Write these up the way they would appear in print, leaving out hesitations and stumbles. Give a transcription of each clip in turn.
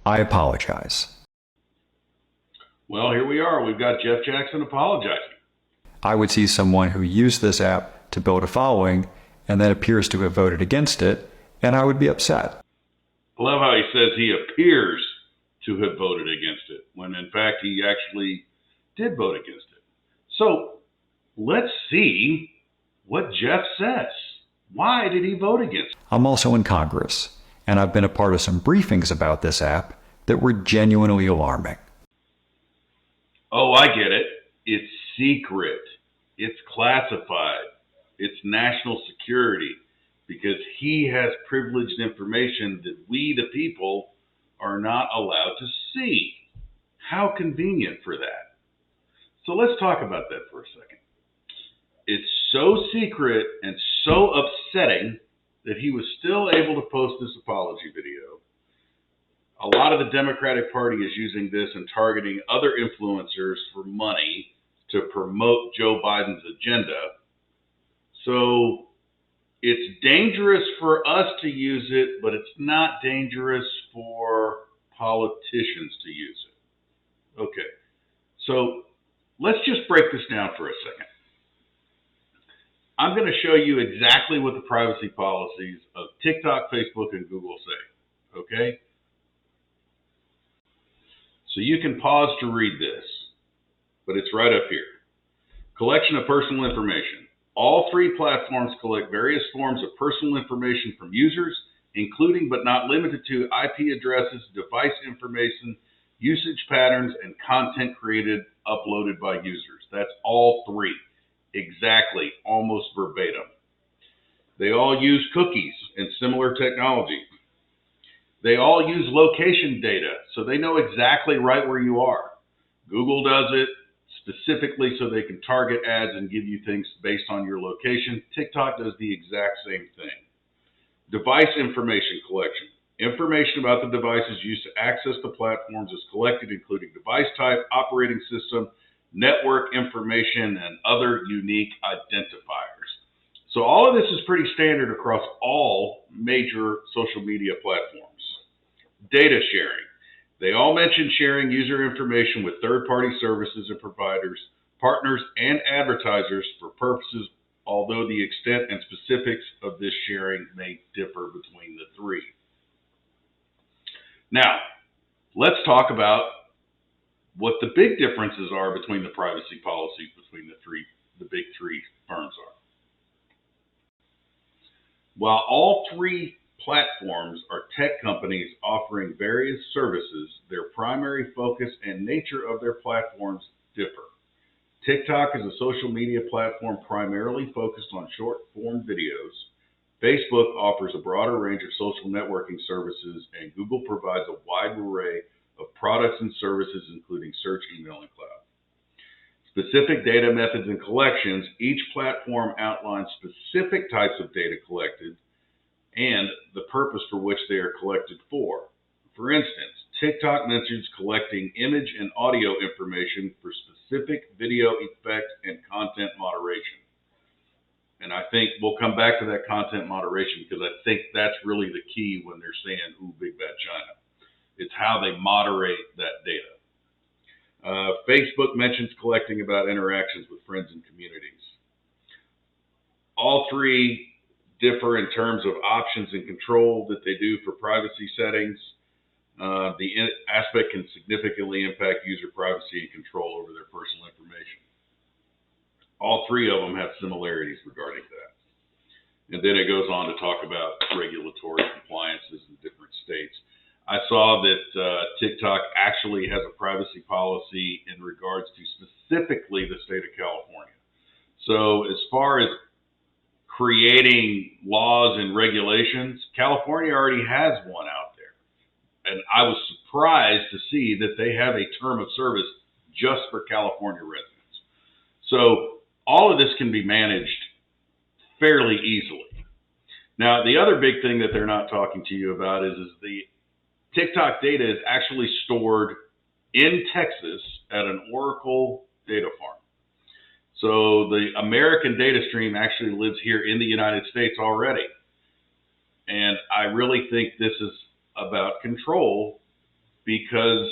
I apologize. Well, here we are. We've got Jeff Jackson apologizing. I would see someone who used this app to build a following and then appears to have voted against it, and I would be upset. I love how he says he appears to have voted against it, when in fact he actually did vote against it. So let's see what Jeff says. Why did he vote against it? I'm also in Congress, and I've been a part of some briefings about this app that were genuinely alarming. Oh, I get it. It's secret. It's classified. It's national security, because he has privileged information that we, the people, are not allowed to see. How convenient for that. So let's talk about that for a second. It's so secret and so upsetting that he was still able to post this apology video. A lot of the Democratic Party is using this and targeting other influencers for money to promote Joe Biden's agenda. So it's dangerous for us to use it, but it's not dangerous for politicians to use it. Okay, so let's just break this down for a second. I'm going to show you exactly what the privacy policies of TikTok, Facebook, and Google say. Okay? So you can pause to read this, but it's right up here. Collection of personal information. All three platforms collect various forms of personal information from users, including but not limited to IP addresses, device information, usage patterns, and content created, uploaded by users. That's all three. Exactly, almost verbatim. They all use cookies and similar technology. They all use location data, so they know exactly right where you are. Google does it specifically so they can target ads and give you things based on your location. TikTok does the exact same thing. Device information collection. Information about the devices used to access the platforms is collected, including device type, operating system, network information, and other unique identifiers. So all of this is pretty standard across all major social media platforms. Data sharing. They all mention sharing user information with third-party services and providers, partners, and advertisers for purposes, although the extent and specifics of this sharing may differ between the three. Now, let's talk about what the big differences are between the privacy policies between the big three firms are. While all three platforms are tech companies offering various services, their primary focus and nature of their platforms differ. TikTok is a social media platform primarily focused on short-form videos. Facebook offers a broader range of social networking services, and Google provides a wide array of products and services, including search, email, and cloud. Specific data methods and collections. Each platform outlines specific types of data collected and the purpose for which they are collected for. For instance, TikTok mentions collecting image and audio information for specific video effect and content moderation. And I think we'll come back to that content moderation, because I think that's really the key when they're saying, ooh, big bad China. It's how they moderate that data. Facebook mentions collecting about interactions with friends and communities. All three differ in terms of options and control that they do for privacy settings. The aspect can significantly impact user privacy and control over their personal information. All three of them have similarities regarding that. And then it goes on to talk about regulatory compliances in different states. I saw that TikTok actually has a privacy policy in regards to specifically the state of California. So as far as creating laws and regulations, California already has one out there. And I was surprised to see that they have a term of service just for California residents. So all of this can be managed fairly easily. Now, the other big thing that they're not talking to you about is the TikTok data is actually stored in Texas at an Oracle data farm. So the American data stream actually lives here in the United States already. And I really think this is about control because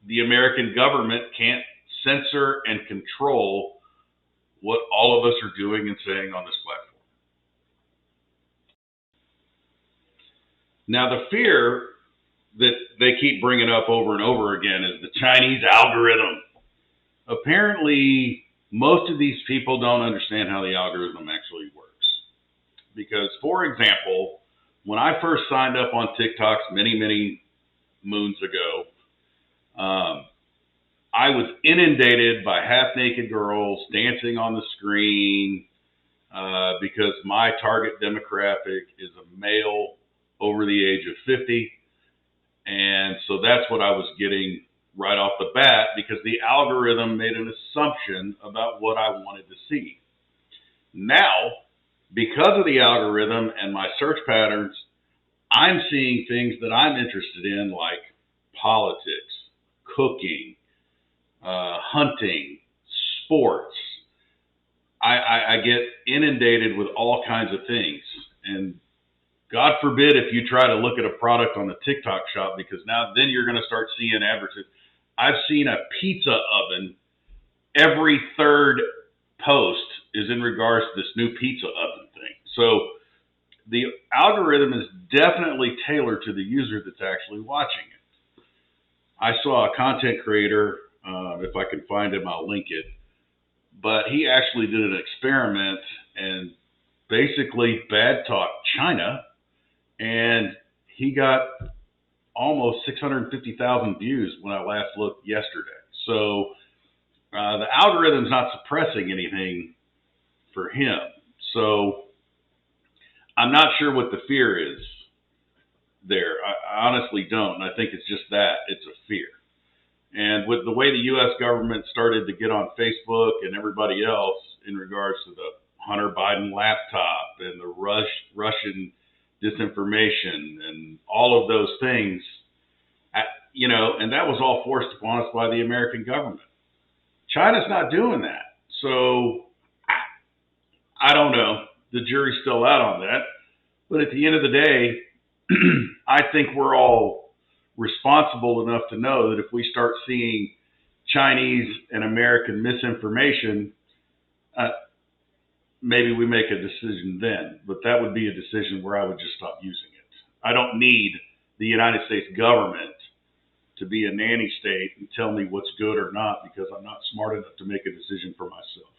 the American government can't censor and control what all of us are doing and saying on this platform. Now, the fear that they keep bringing up over and over again is the Chinese algorithm. Apparently, most of these people don't understand how the algorithm actually works. Because, for example, when I first signed up on TikToks many moons ago, I was inundated by half-naked girls dancing on the screen because my target demographic is a male over the age of 50. And so that's what I was getting right off the bat because the algorithm made an assumption about what I wanted to see. Now, because of the algorithm and my search patterns, I'm seeing things that I'm interested in, like politics, cooking, hunting, sports. I get inundated with all kinds of things. And God forbid if you try to look at a product on the TikTok shop, because now then you're going to start seeing advertisements. I've seen a pizza oven. Every third post is in regards to this new pizza oven thing. So the algorithm is definitely tailored to the user that's actually watching it. I saw a content creator, if I can find him, I'll link it, but he actually did an experiment and basically bad talked China, and he got almost 650,000 views when I last looked yesterday. So the algorithm's not suppressing anything for him. So I'm not sure what the fear is there. I honestly don't. And I think it's just that. It's a fear. And with the way the U.S. government started to get on Facebook and everybody else in regards to the Hunter Biden laptop and the Russian disinformation and all of those things, and that was all forced upon us by the American government. China's not doing that. So I don't know. The jury's still out on that. But at the end of the day, I think we're all responsible enough to know that if we start seeing Chinese and American misinformation, maybe we make a decision then. But that would be a decision where I would just stop using it. I don't need the United States government to be a nanny state and tell me what's good or not, because I'm not smart enough to make a decision for myself.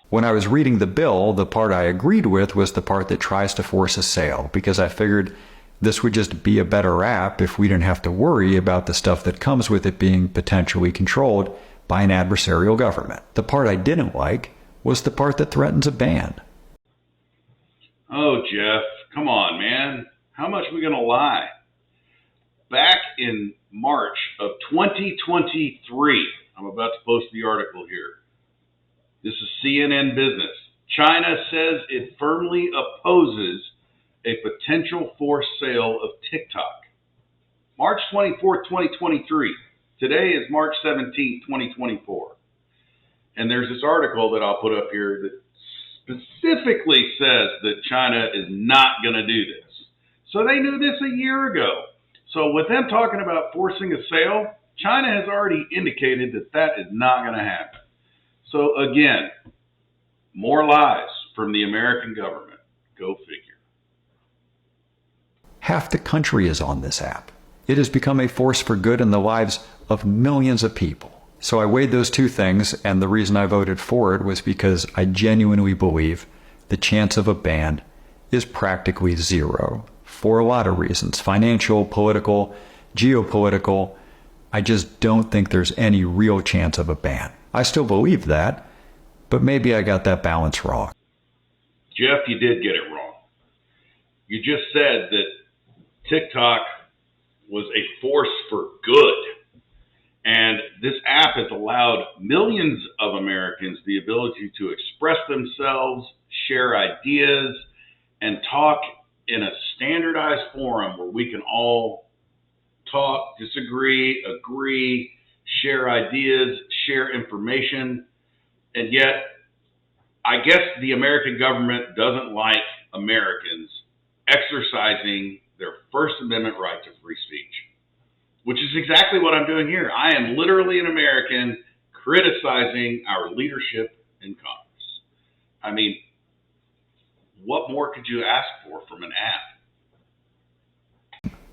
When I was reading the bill, the part I agreed with was the part that tries to force a sale, because I figured this would just be a better app if we didn't have to worry about the stuff that comes with it being potentially controlled by an adversarial government. The part I didn't like was the part that threatens a ban. Oh, Jeff, come on, man. How much are we going to lie? Back in March of 2023, I'm about to post the article here. This is CNN Business. China says it firmly opposes a potential forced sale of TikTok. March 24, 2023. Today is March 17, 2024. And there's this article that I'll put up here that specifically says that China is not going to do this. So they knew this a year ago. So with them talking about forcing a sale, China has already indicated that that is not going to happen. So again, more lies from the American government. Go figure. Half the country is on this app. It has become a force for good in the lives of millions of people. So I weighed those two things, and the reason I voted for it was because I genuinely believe the chance of a ban is practically zero. For a lot of reasons: financial, political, geopolitical. I just don't think there's any real chance of a ban. I still believe that, but maybe I got that balance wrong. Jeff, you did get it wrong. You just said that TikTok was a force for good. And this app has allowed millions of Americans the ability to express themselves, share ideas, and talk in a standardized forum where we can all talk, disagree, agree, share ideas, share information. And yet, I guess the American government doesn't like Americans exercising their First Amendment right to free speech, which is exactly what I'm doing here. I am literally an American criticizing our leadership in Congress. I mean, what more could you ask for from an app?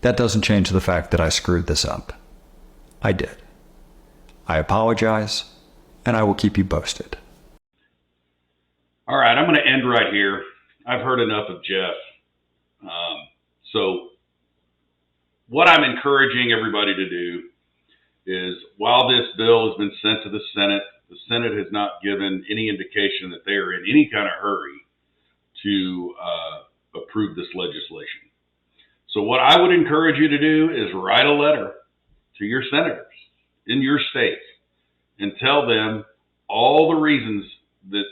That doesn't change the fact that I screwed this up. I did. I apologize, and I will keep you posted. All right, I'm going to end right here. I've heard enough of Jeff. So what I'm encouraging everybody to do is, while this bill has been sent to the Senate has not given any indication that they are in any kind of hurry to approve this legislation. So what I would encourage you to do is write a letter to your senators in your state and tell them all the reasons that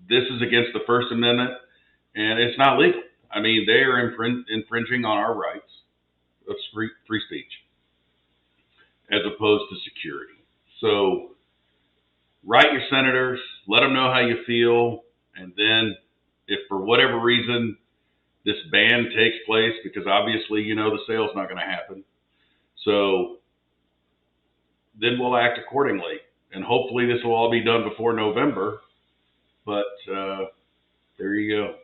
this is against the First Amendment and it's not legal. I mean, they are infringing on our rights of free speech as opposed to security. So write your senators, let them know how you feel, and then if for whatever reason this ban takes place, because obviously, the sale's not going to happen, so then we'll act accordingly. And hopefully this will all be done before November, but there you go.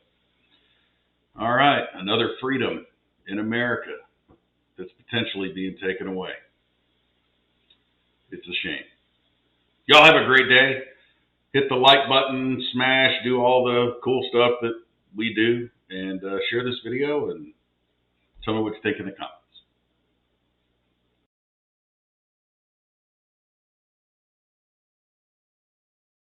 All right, another freedom in America that's potentially being taken away. It's a shame. Y'all have a great day. Hit the like button, smash, do all the cool stuff that we do, and share this video and tell me what you think in the comments.